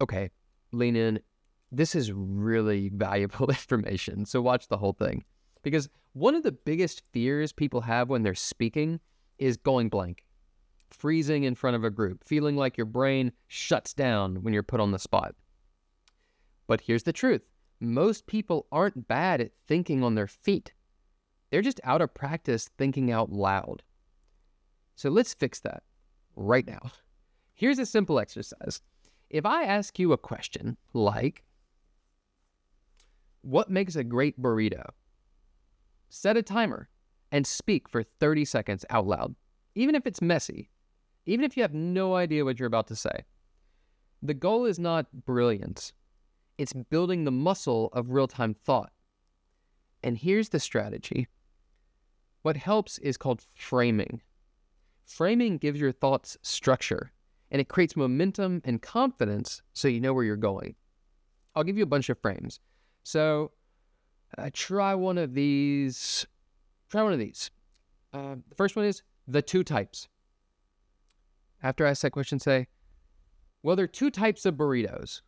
Okay, lean in. This is really valuable information, so watch the whole thing. Because one of the biggest fears people have when they're speaking is going blank, freezing in front of a group, feeling like your brain shuts down when you're put on the spot. But here's the truth. Most people aren't bad at thinking on their feet. They're just out of practice thinking out loud. So let's fix that right now. Here's a simple exercise. If I ask you a question like, what makes a great burrito? Set a timer and speak for 30 seconds out loud, even if it's messy, even if you have no idea what you're about to say. The goal is not brilliance. It's building the muscle of real-time thought. And here's the strategy. What helps is called framing. Framing gives your thoughts structure, and it creates momentum and confidence so you know where you're going. I'll give you a bunch of frames. So try one of these. The first one is the two types. After I ask that question, say, well, there are two types of burritos.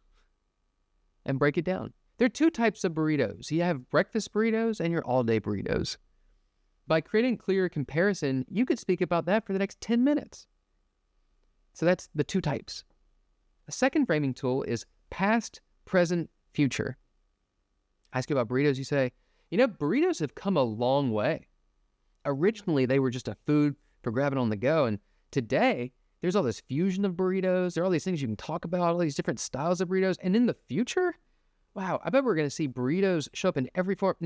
And break it down. There are two types of burritos. You have breakfast burritos and your all-day burritos. By creating clear comparison, you could speak about that for the next 10 minutes. So that's the two types. A second framing tool is past, present, future. Ask you about burritos, you say, burritos have come a long way. Originally, they were just a food for grabbing on the go, and today, there's all this fusion of burritos. There are all these things you can talk about, all these different styles of burritos. And in the future, wow, I bet we're going to see burritos show up in every form.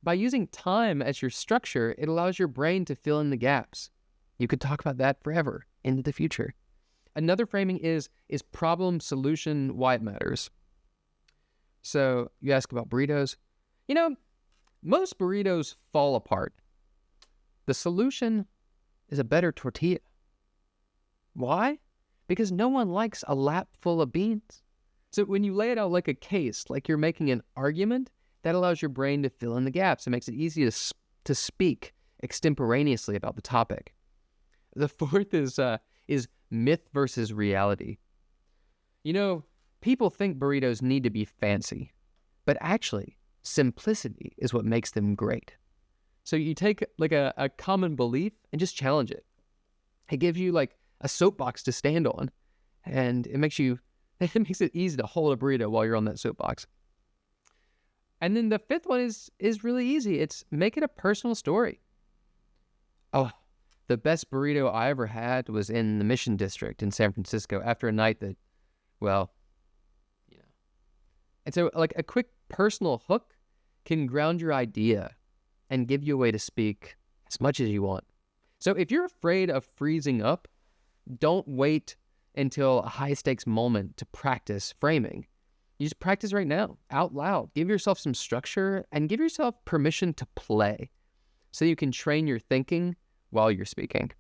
By using time as your structure, it allows your brain to fill in the gaps. You could talk about that forever into the future. Another framing is problem, solution, why it matters. So you ask about burritos. Most burritos fall apart. The solution is a better tortilla. Why? Because no one likes a lap full of beans. So when you lay it out like a case, like you're making an argument, that allows your brain to fill in the gaps. It makes it easy to speak extemporaneously about the topic. The fourth is myth versus reality. People think burritos need to be fancy, but actually, simplicity is what makes them great. So you take like a common belief and just challenge it. It gives you like a soapbox to stand on, and it makes it easy to hold a burrito while you're on that soapbox. And then the fifth one is really easy. It's make it a personal story. Oh, the best burrito I ever had was in the Mission District in San Francisco after a night that, And so like a quick personal hook can ground your idea and give you a way to speak as much as you want. So if you're afraid of freezing up, don't wait until a high-stakes moment to practice framing. You just practice right now, out loud. Give yourself some structure and give yourself permission to play so you can train your thinking while you're speaking.